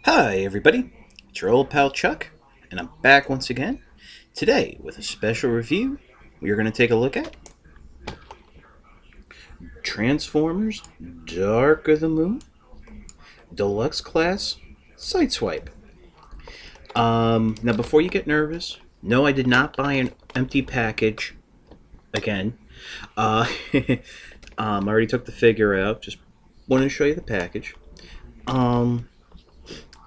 Hi, everybody. It's your old pal Chuck, and I'm back once again. Today, with a special review, we are going to take a look at Transformers Dark of the Moon Deluxe Class Sideswipe. Now, before you get nervous, no, I did not buy an empty package again. Uh, I already took the figure out. Just wanted to show you the package. Um,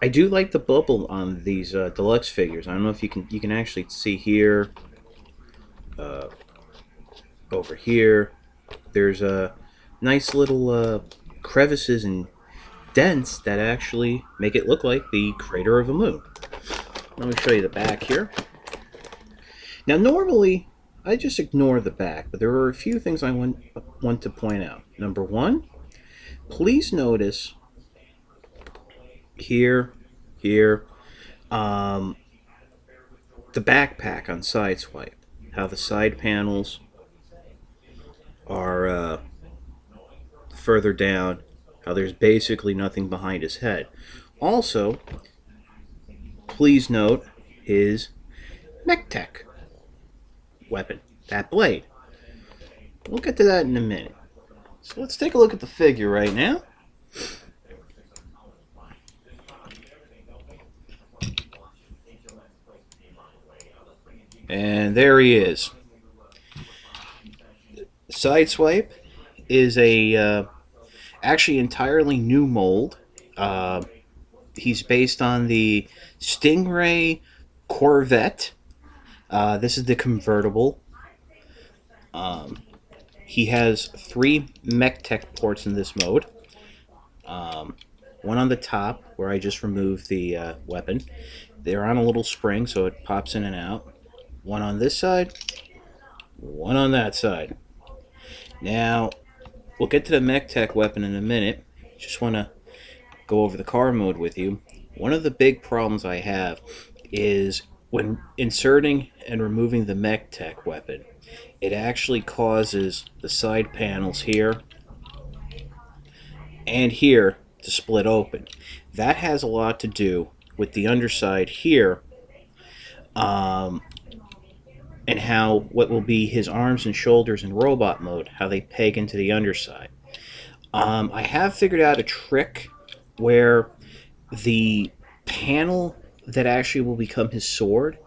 I do like the bubble on these deluxe figures. I don't know if you can actually see here, uh, over here. There's nice little crevices and dents that actually make it look like the crater of a moon. Let me show you the back here. Now, normally I just ignore the back, but there are a few things I want to point out. Number one, please notice here, um, the backpack on Sideswipe, how the side panels are further down, how there's basically nothing behind his head. Also, please note his mech weapon, that blade. We'll get to that in a minute. So let's take a look at the figure right now. And there he is. Sideswipe is a actually entirely new mold. He's based on the Stingray Corvette. This is the convertible. He has 3 mech tech ports in this mode. One on the top, where I just removed the weapon. They're on a little spring, so it pops in and out. One on this side, one on that side. Now, we'll get to the mech tech weapon in a minute. Just want to go over the car mode with you. One of the big problems I have is when inserting and removing the mech tech weapon, it actually causes the side panels here and here to split open. That has a lot to do with the underside here, and how what will be his arms and shoulders in robot mode, how they peg into the underside. I have figured out a trick where the panel that actually will become his sword,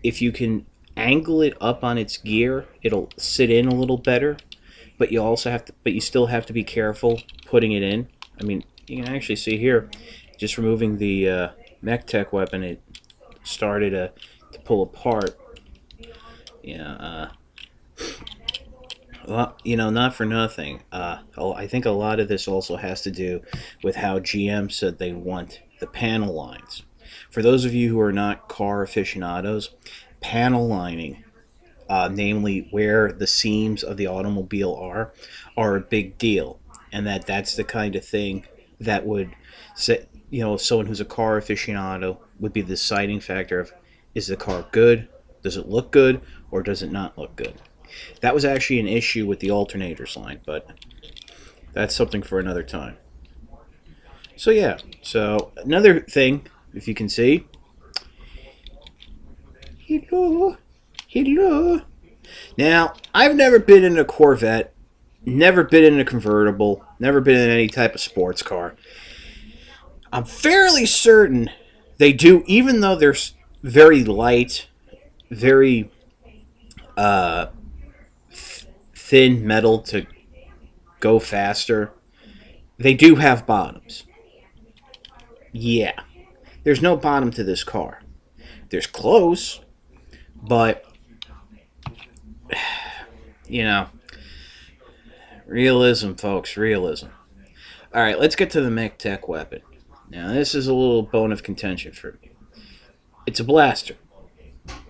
if you can angle it up on its gear, it'll sit in a little better. But you still have to be careful putting it in. I mean, you can actually see here, just removing the mech tech weapon, it started to pull apart. Yeah, well, not for nothing. I think a lot of this also has to do with how GM said they want the panel lines. For those of you who are not car aficionados, panel lining, namely where the seams of the automobile are a big deal, and that's the kind of thing that would say, someone who's a car aficionado would be the deciding factor of, is the car good, does it look good, or does it not look good? That was actually an issue with the alternators line, but that's something for another time. So yeah, so another thing, if you can see, hello. Now, I've never been in a Corvette, never been in a convertible, never been in any type of sports car. I'm fairly certain they do, even though they're very light, very thin metal to go faster, they do have bottoms. Yeah, there's no bottom to this car. There's close, but realism, folks, realism. All right, let's get to the mech tech weapon. Now, this is a little bone of contention for me. It's a blaster.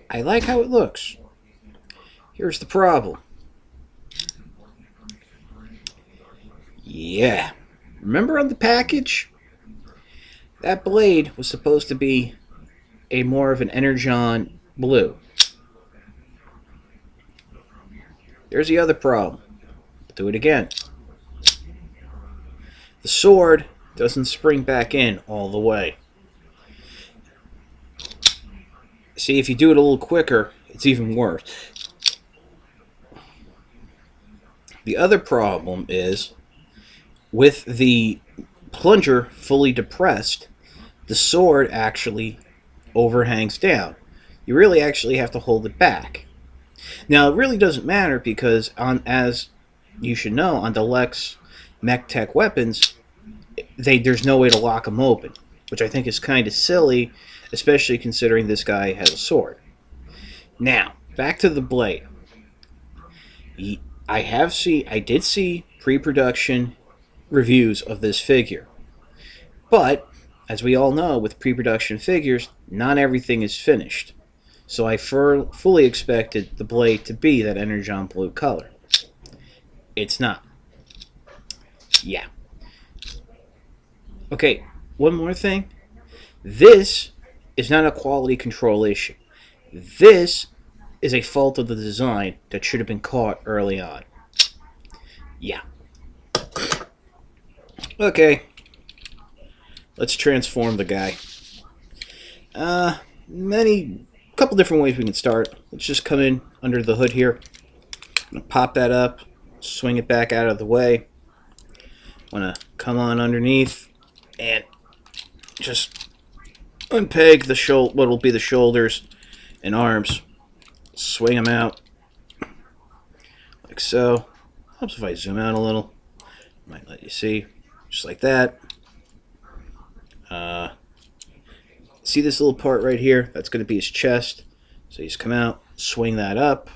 I like how it looks. Here's the problem. Yeah. Remember on the package? That blade was supposed to be a more of an energon blue. There's the other problem. I'll do it again. The sword doesn't spring back in all the way. See, if you do it a little quicker, it's even worse. The other problem is, with the plunger fully depressed, the sword actually overhangs down. You really actually have to hold it back. Now, it really doesn't matter because, as you should know, on Deluxe mech tech weapons, there's no way to lock them open, which I think is kind of silly, especially considering this guy has a sword. Now, back to the blade. I did see pre-production reviews of this figure, but as we all know, with pre-production figures, not everything is finished. So I fully expected the blade to be that Energon blue color. It's not. Yeah. Okay, one more thing. This is not a quality control issue. This is a fault of the design that should have been caught early on. Yeah. Okay. Let's transform the guy. Couple different ways we can start. Let's just come in under the hood here. I'm gonna pop that up, swing it back out of the way. Wanna come on underneath and just unpeg the what will be the shoulders and arms. Swing them out like so. Helps if I zoom out a little. Might let you see, just like that. See this little part right here? That's going to be his chest. So you just come out, swing that up.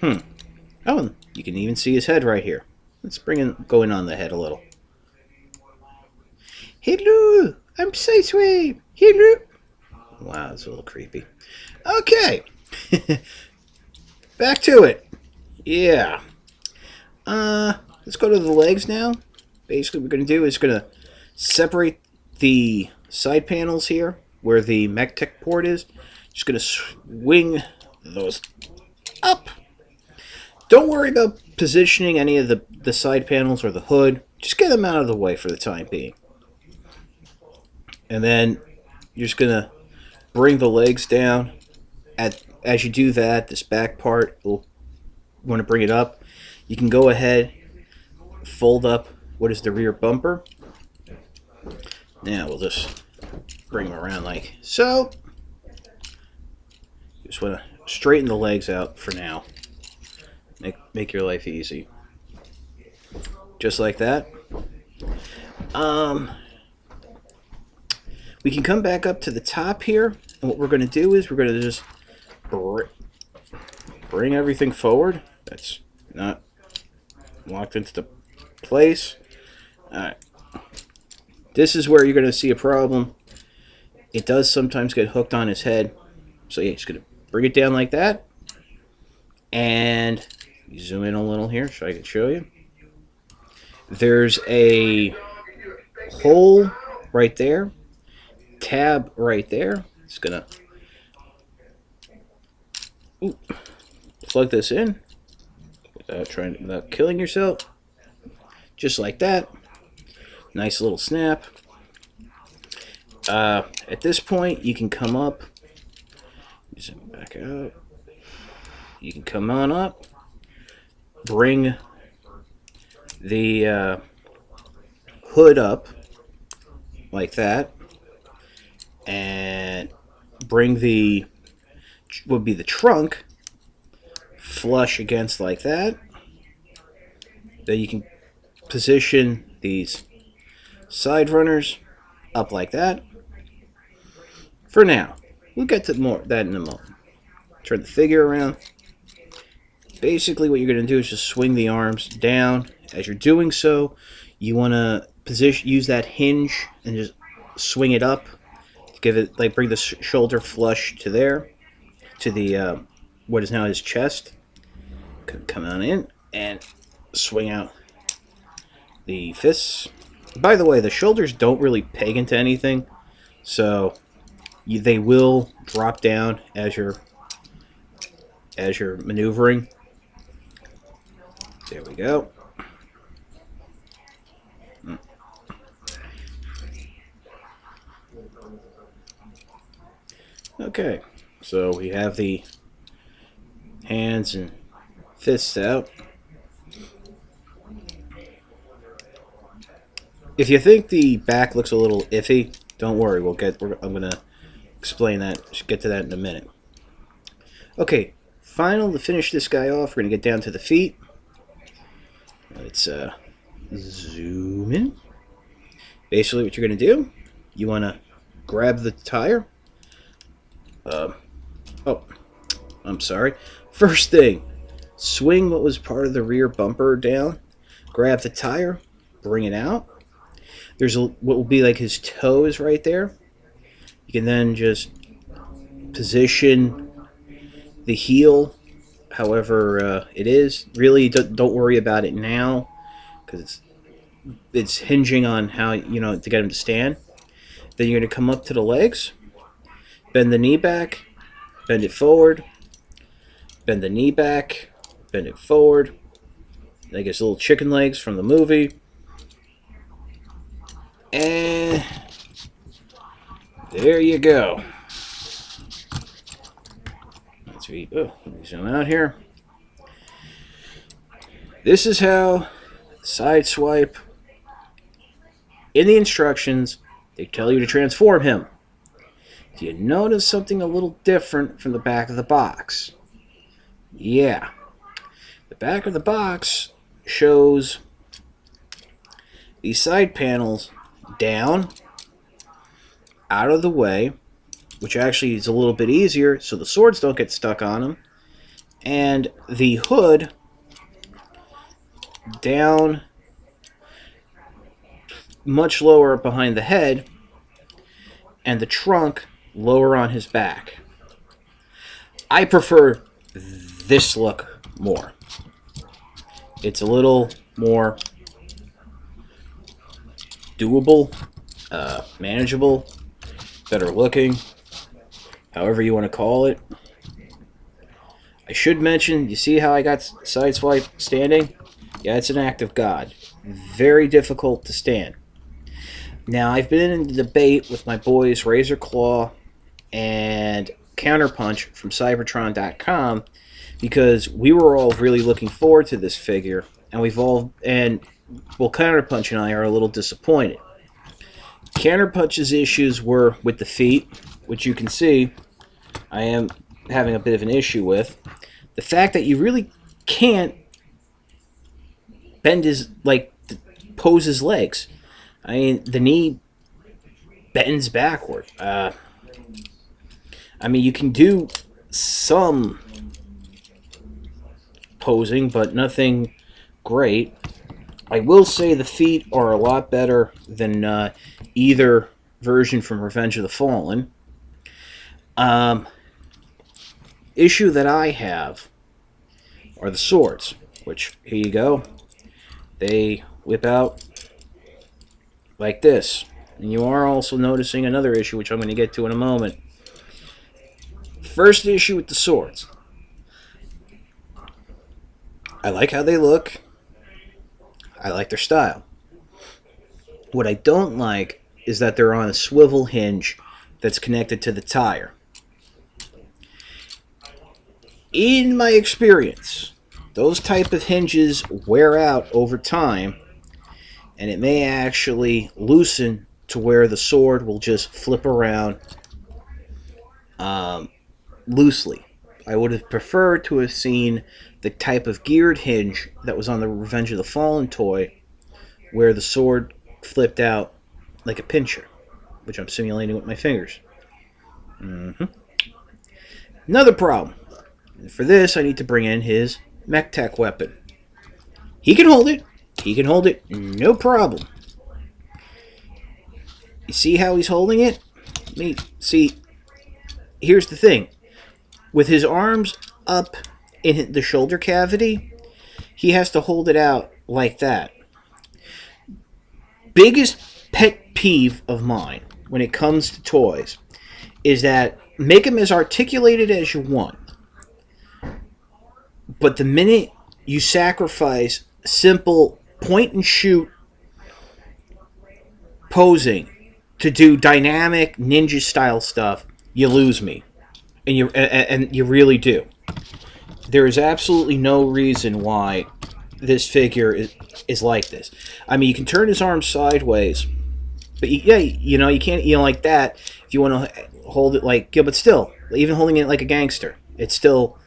Oh, and you can even see his head right here. Let's go in on the head a little. Hello, I'm Sideswipe. Hello. Wow, that's a little creepy. Okay, back to it. Yeah. Let's go to the legs now. Basically, what we're going to do is going to separate the side panels here where the mech tech port is. Just going to swing those up. Don't worry about positioning any of the side panels or the hood. Just get them out of the way for the time being. And then you're just going to bring the legs down. As you do that, this back part, will want to bring it up. You can go ahead, fold up what is the rear bumper. Now we'll just bring them around like so. Just want to straighten the legs out for now. Make your life easy. Just like that. We can come back up to the top here, and what we're going to do is we're going to just bring everything forward. That's not locked into the place. Alright. This is where you're going to see a problem. It does sometimes get hooked on his head. So yeah, just going to bring it down like that. And zoom in a little here so I can show you. There's a hole right there. Tab right there. It's going to plug this in without killing yourself. Just like that. Nice little snap. At this point, you can come up. Zoom back out. You can come on up. Bring the hood up like that, and bring the would be the trunk flush against like that. Then you can position these side runners up like that. For now, we'll get to that in a moment. Turn the figure around. Basically, what you're going to do is just swing the arms down. As you're doing so, you want to use that hinge and just swing it up to give it, like, bring the shoulder flush to there, to the what is now his chest. Come on in and swing out the fists. By the way, the shoulders don't really peg into anything, so they will drop down as you're maneuvering. There we go. Okay, so we have the hands and fists out. If you think the back looks a little iffy, don't worry. I'm gonna explain that. Get to that in a minute. Okay, to finish this guy off, we're gonna get down to the feet. Let's zoom in. Basically, what you're gonna do, you wanna grab the tire. Oh, I'm sorry. First thing, swing what was part of the rear bumper down. Grab the tire, bring it out. There's what will be like his toes right there. You can then just position the heel however it is. Really, don't worry about it now because it's hinging on how to get him to stand. Then you're going to come up to the legs, bend the knee back, bend it forward, bend the knee back, bend it forward. Like his little chicken legs from the movie. And there you go. Let's zoom out here. This is how Sideswipe, in the instructions, they tell you to transform him. Do you notice something a little different from the back of the box? Yeah. The back of the box shows these side panels down, out of the way, which actually is a little bit easier so the swords don't get stuck on them, and the hood down much lower behind the head, and the trunk lower on his back. I prefer this look more. It's a little more doable, manageable, better looking, however you want to call it. I should mention, you see how I got Sideswipe standing? Yeah, it's an act of God. Very difficult to stand. Now, I've been in the debate with my boys Razor Claw and Counterpunch from Cybertron.com because we were all really looking forward to this figure, and Counterpunch and I are a little disappointed. Counterpunch's issues were with the feet, which you can see I am having a bit of an issue with. The fact that you really can't pose his legs. I mean, the knee bends backward. I mean, you can do some posing, but nothing great. I will say the feet are a lot better than either version from Revenge of the Fallen. Issue that I have are the swords, which, here you go. They whip out like this. And you are also noticing another issue, which I'm going to get to in a moment. First issue with the swords. I like how they look. I like their style. What I don't like is that they're on a swivel hinge that's connected to the tire. In my experience, those type of hinges wear out over time, and it may actually loosen to where the sword will just flip around loosely. I would have preferred to have seen the type of geared hinge that was on the Revenge of the Fallen toy, where the sword flipped out like a pincher, which I'm simulating with my fingers. Another problem. For this, I need to bring in his mech tech weapon. He can hold it. He can hold it, no problem. You see how he's holding it? See, here's the thing. With his arms up in the shoulder cavity, he has to hold it out like that. Biggest pet peeve of mine when it comes to toys is that make them as articulated as you want, but the minute you sacrifice simple point and shoot posing to do dynamic ninja style stuff, you lose me. and you really do. There is absolutely no reason why this figure is like this. I mean, you can turn his arm sideways, but yeah, you can't, like that. If you want to hold it like, but still, even holding it like a gangster, it's still,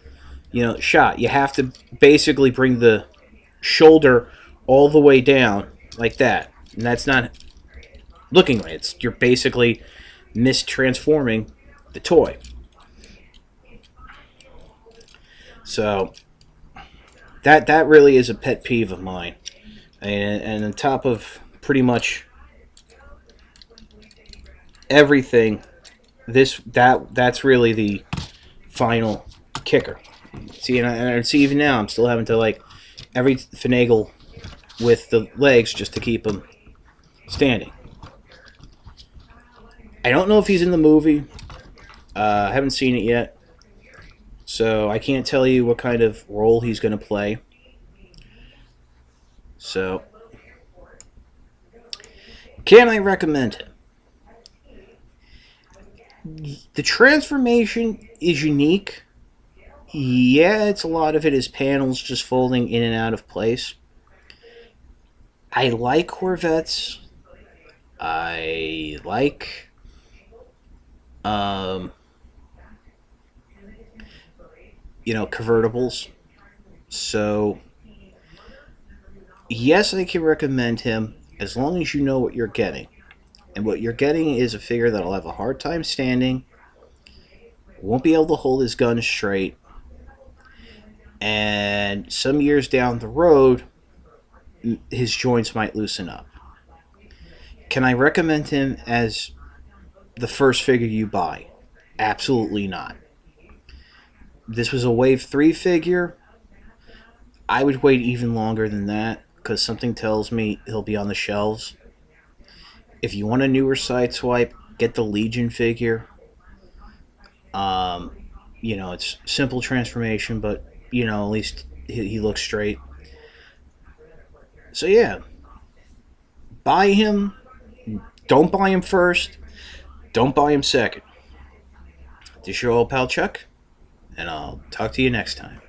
shot. You have to basically bring the shoulder all the way down like that, and that's not looking right. You're basically mistransforming the toy. So that really is a pet peeve of mine, and on top of pretty much everything, that's really the final kicker. See, and I see even now I'm still having to finagle with the legs just to keep him standing. I don't know if he's in the movie. I haven't seen it yet, so I can't tell you what kind of role he's going to play. So, can I recommend him? The transformation is unique. Yeah, a lot of it is panels just folding in and out of place. I like Corvettes. I like convertibles. So yes, I can recommend him as long as you know what you're getting. And what you're getting is a figure that'll have a hard time standing, won't be able to hold his gun straight, and some years down the road, his joints might loosen up. Can I recommend him as the first figure you buy? Absolutely not. This was a Wave 3 figure. I would wait even longer than that, because something tells me he'll be on the shelves. If you want a newer Sideswipe, get the Legion figure. It's simple transformation, but, at least he looks straight. So, yeah. Buy him. Don't buy him first. Don't buy him second. This is your old pal Chuck, and I'll talk to you next time.